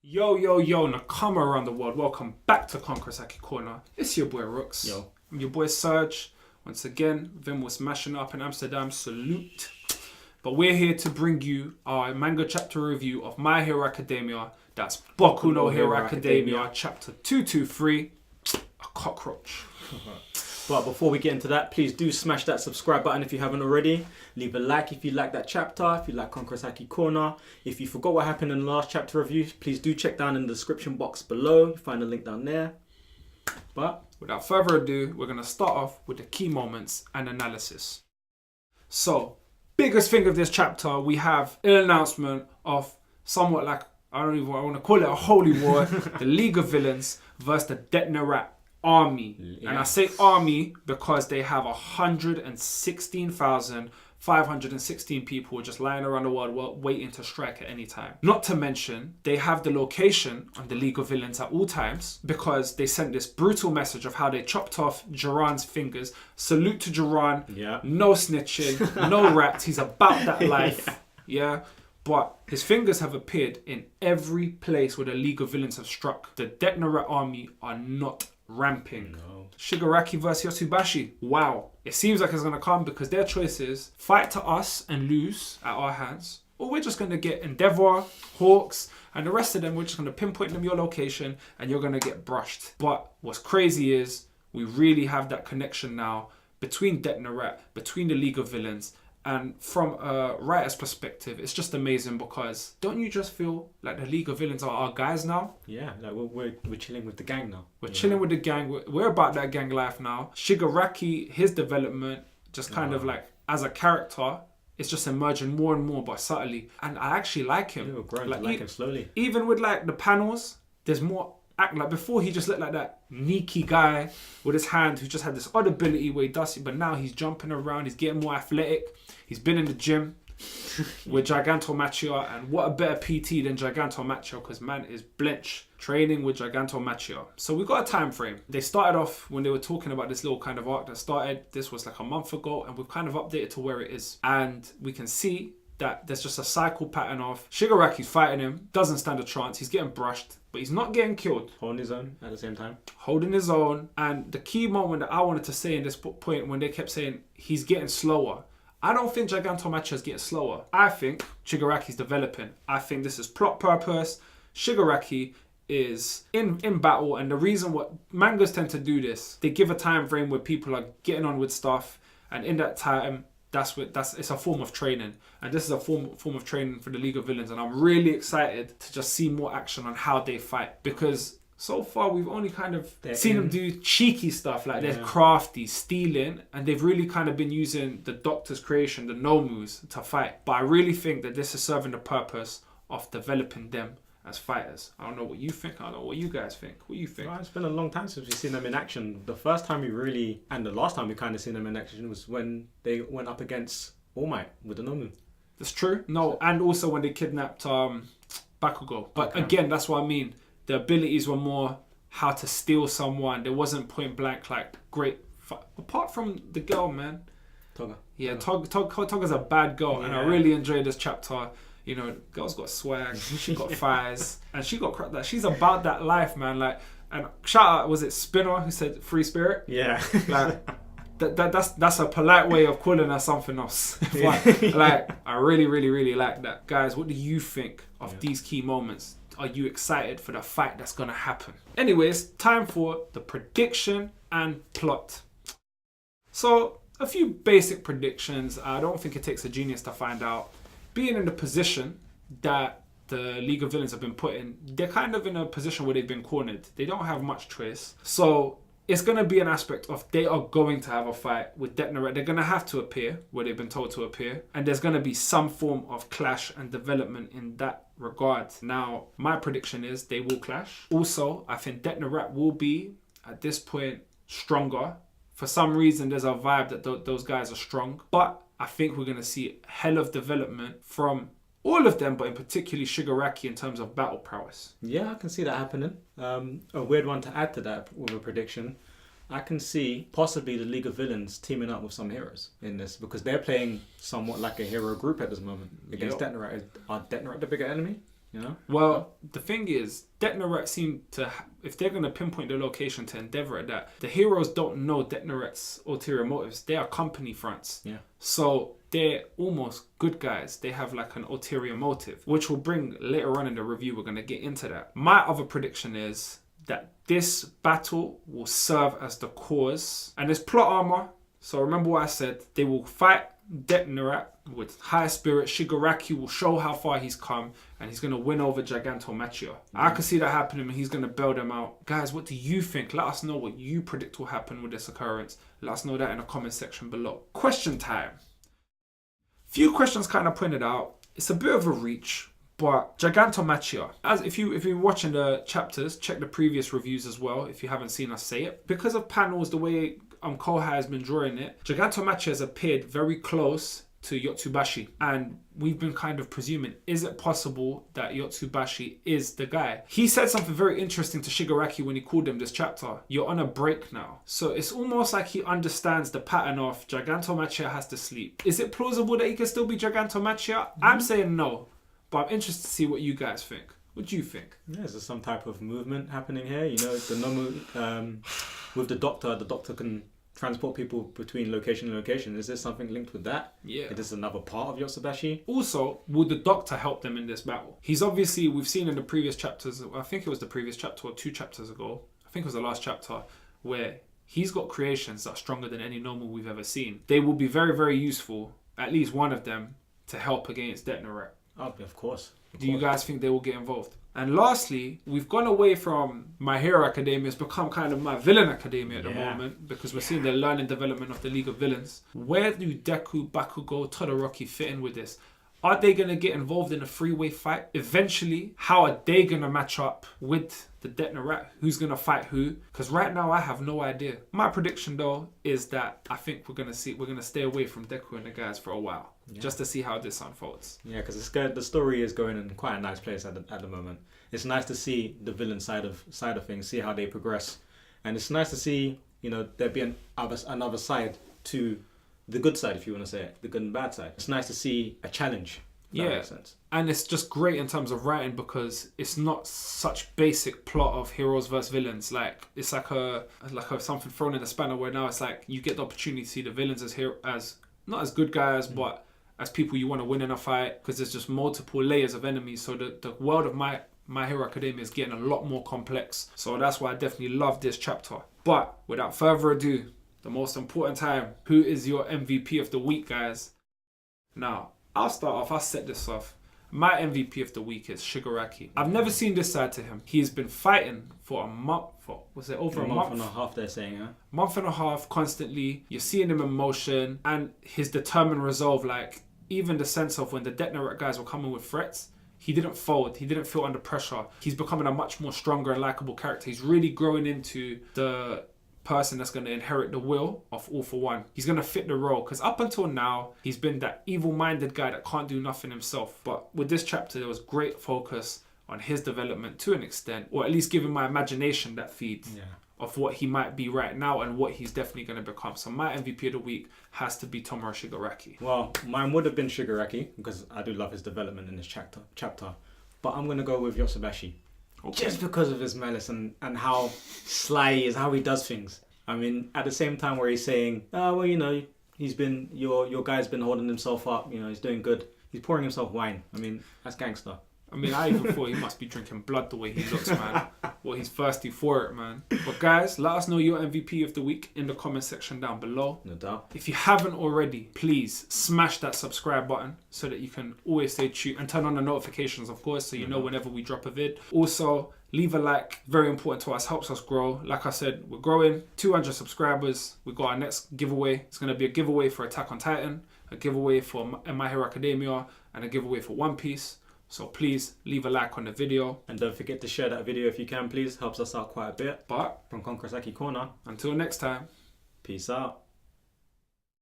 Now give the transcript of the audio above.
Yo, Nakama around the world. Welcome back to Haki Corner. It's your boy Rooks. Yo. I'm your boy Serge. Once again, Vim was smashing up in Amsterdam. Salute. But we're here to bring you our manga chapter review of My Hero Academia. That's Boku no Hero Academia, chapter 223, A Cockroach. But before we get into that, please do smash that subscribe button if you haven't already. Leave a like if you like that chapter, if you like Haki Corner. If you forgot what happened in the last chapter review, please do check down in the description box below. You find the link down there. But without further ado, we're going to start off with the key moments and analysis. So, biggest thing of this chapter, we have an announcement of somewhat like, I want to call it a holy war, the League of Villains versus the DETNERAT army. Yeah. And I say army because they have 116,516 people just lying around the world waiting to strike at any time. Not to mention, they have the location on the League of Villains at all times because they sent this brutal message of how they chopped off Jiran's fingers. Salute to Jiran. Yeah. No snitching, no rats. He's about that life. Yeah. But his fingers have appeared in every place where the League of Villains have struck. The DETNERAT army are not ramping. No. Shigaraki versus Yotsubashi. Wow. It seems like it's going to come because their choice is fight to us and lose at our hands, or we're just going to get Endeavor, Hawks, and the rest of them, we're just going to pinpoint them your location and you're going to get brushed. But what's crazy is we really have that connection now between DETNERAT, between the League of Villains. And from a writer's perspective, it's just amazing because don't you just feel like the League of Villains are our guys now? Yeah, like we're chilling with the gang now. We're chilling with the gang. We're about that gang life now. Shigaraki, his development, just kind of like as a character, it's just emerging more and more, but subtly. And I actually like him. Yeah, we're growing to like him slowly. Even with like the panels, there's more act. Like before, he just looked like that sneaky guy with his hand who just had this odd ability where he does it, but now he's jumping around. He's getting more athletic. He's been in the gym with Gigantomachia, and what a better PT than Gigantomachia because man is blench training with Gigantomachia. So we got a time frame. They started off when they were talking about this little kind of arc that started. This was like a month ago, and we've kind of updated to where it is. And we can see that there's just a cycle pattern of Shigaraki's fighting him, doesn't stand a chance, he's getting brushed, but he's not getting killed. Holding his own at the same time. Holding his own. And the key moment that I wanted to say in this point when they kept saying he's getting slower, I don't think Gigantomachia is getting slower. I think Shigaraki's developing. I think this is plot purpose. Shigaraki is in battle, and the reason what mangas tend to do this, they give a time frame where people are getting on with stuff, and in that time, it's a form of training, and this is a form of training for the League of Villains, and I'm really excited to just see more action on how they fight because so far we've only kind of seen them do cheeky stuff like they're crafty, stealing, and they've really kind of been using the Doctor's creation, the Nomus, to fight. But I really think that this is serving the purpose of developing them as fighters. I don't know what you think. I don't know what you guys think. What do you think? Well, it's been a long time since we've seen them in action. The first time and the last time we kind of seen them in action was when they went up against All Might with the Nomu. That's true. No, and also when they kidnapped Bakugo. But again, that's what I mean. The abilities were more how to steal someone. There wasn't point blank like great. Apart from the girl, man. Toga. Yeah, Toga's a bad girl, and I really enjoyed this chapter. You know, girl's got swag, she got thighs, and she got that. She's about that life, man. Like, and shout out, was it Spinner who said free spirit? Yeah. Like, that's a polite way of calling her something else. Like, I really like that. Guys, what do you think of these key moments? Are you excited for the fight that's going to happen? Anyways, time for the prediction and plot. So, a few basic predictions. I don't think it takes a genius to find out. Being in the position that the League of Villains have been put in, they're kind of in a position where they've been cornered. They don't have much choice. So, it's going to be an aspect of they are going to have a fight with DETNERAT. They're going to have to appear where they've been told to appear. And there's going to be some form of clash and development in that regard. Now, my prediction is they will clash. Also, I think DETNERAT will be, at this point, stronger. For some reason, there's a vibe that those guys are strong. But I think we're going to see a hell of development from all of them, but in particularly Shigaraki in terms of battle prowess. Yeah, I can see that happening. A weird one to add to that with a prediction. I can see possibly the League of Villains teaming up with some heroes in this because they're playing somewhat like a hero group at this moment against DETNERAT. Are DETNERAT the bigger enemy? you know? Well, the thing is, DETNERAT seem to, if they're going to pinpoint the location to endeavor at that, the heroes don't know DETNERAT's ulterior motives. They are company fronts. Yeah. So they're almost good guys. They have like an ulterior motive, which will bring later on in the review. We're going to get into that. My other prediction is that this battle will serve as the cause. And there's plot armor. So remember what I said. They will fight DETNERAT with high spirit. Shigaraki will show how far he's come, and he's going to win over Gigantomachia. I can see that happening, and he's going to bail them out. Guys, what do you think? Let us know what you predict will happen with this occurrence. Let us know that in the comment section below. Question time. Few questions kind of pointed out. It's a bit of a reach, but Gigantomachia, as if you're watching the chapters, check the previous reviews as well if you haven't seen us say it. Because of panels, the way Kohai has been drawing it, Gigantomachia has appeared very close to Yotsubashi, and we've been kind of presuming, is it possible that Yotsubashi is the guy? He said something very interesting to Shigaraki when he called him this chapter. You're on a break now. So it's almost like he understands the pattern of Gigantomachia has to sleep. Is it plausible that he can still be Gigantomachia? I'm saying no, but I'm interested to see what you guys think. What do you think? Yeah, is there some type of movement happening here? You know, the Nomu, with the doctor can transport people between location and location. Is there something linked with that? Yeah. Is this another part of Yotsubashi? Also, will the doctor help them in this battle? He's obviously, we've seen in the previous chapters, I think it was the previous chapter or 2 chapters ago, I think it was the last chapter, where he's got creations that are stronger than any normal we've ever seen. They will be very, very useful, at least one of them, to help against DETNERAT. Oh, of course. Do you guys think they will get involved? And lastly, we've gone away from My Hero Academia. It's become kind of My Villain Academia at the moment, because we're seeing the learning development of the League of Villains. Where do Deku, Bakugo, Todoroki fit in with this? Are they going to get involved in a three-way fight? Eventually, how are they going to match up with the DETNERAT? Who's going to fight who? Because right now, I have no idea. My prediction, though, is that I think we're going to stay away from Deku and the guys for a while. Yeah. Just to see how this unfolds. Yeah, because the story is going in quite a nice place at the moment. It's nice to see the villain side of things, see how they progress, and it's nice to see, you know, there be another side to the good side, if you want to say it, the good and bad side. It's nice to see a challenge. That makes sense. And it's just great in terms of writing, because it's not such basic plot of heroes versus villains. Like it's like a something thrown in a spanner, where now it's like you get the opportunity to see the villains as not as good guys, but as people you want to win in a fight, because there's just multiple layers of enemies. So the world of My Hero Academia is getting a lot more complex. So that's why I definitely love this chapter. But without further ado, the most important time, who is your MVP of the week, guys? Now, I'll start off, I'll set this off. My MVP of the week is Shigaraki. I've never seen this side to him. He's been fighting for a month, over a month and a half, they're saying, huh? Month and a half, constantly. You're seeing him in motion, and his determined resolve, like, even the sense of when the DETNERAT guys were coming with threats, he didn't fold. He didn't feel under pressure. He's becoming a much more stronger and likable character. He's really growing into the person that's going to inherit the will of All For One. He's going to fit the role, because up until now, he's been that evil-minded guy that can't do nothing himself. But with this chapter, there was great focus on his development to an extent, or at least giving my imagination that feed of what he might be right now and what he's definitely going to become. So my MVP of the week has to be Tomura Shigaraki. Well, mine would have been Shigaraki, because I do love his development in this chapter. But I'm going to go with Yotsubashi. Okay. Just because of his malice and how sly he is, how he does things. I mean, at the same time where he's saying, well, you know, your guy's been holding himself up, you know, he's doing good. He's pouring himself wine. I mean, that's gangster. I mean, I even thought he must be drinking blood the way he looks, man. Well, he's thirsty for it, man. But guys, let us know your MVP of the week in the comment section down below. No doubt. If you haven't already, please smash that subscribe button so that you can always stay tuned, and turn on the notifications, of course, so you know whenever we drop a vid. Also, leave a like, very important to us, helps us grow. Like I said, we're growing, 200 subscribers. We got our next giveaway. It's going to be a giveaway for Attack on Titan, a giveaway for My Hero Academia, and a giveaway for One Piece. So please leave a like on the video. And don't forget to share that video if you can, please. Helps us out quite a bit. But from Konkrasaki Corner, until next time, peace out.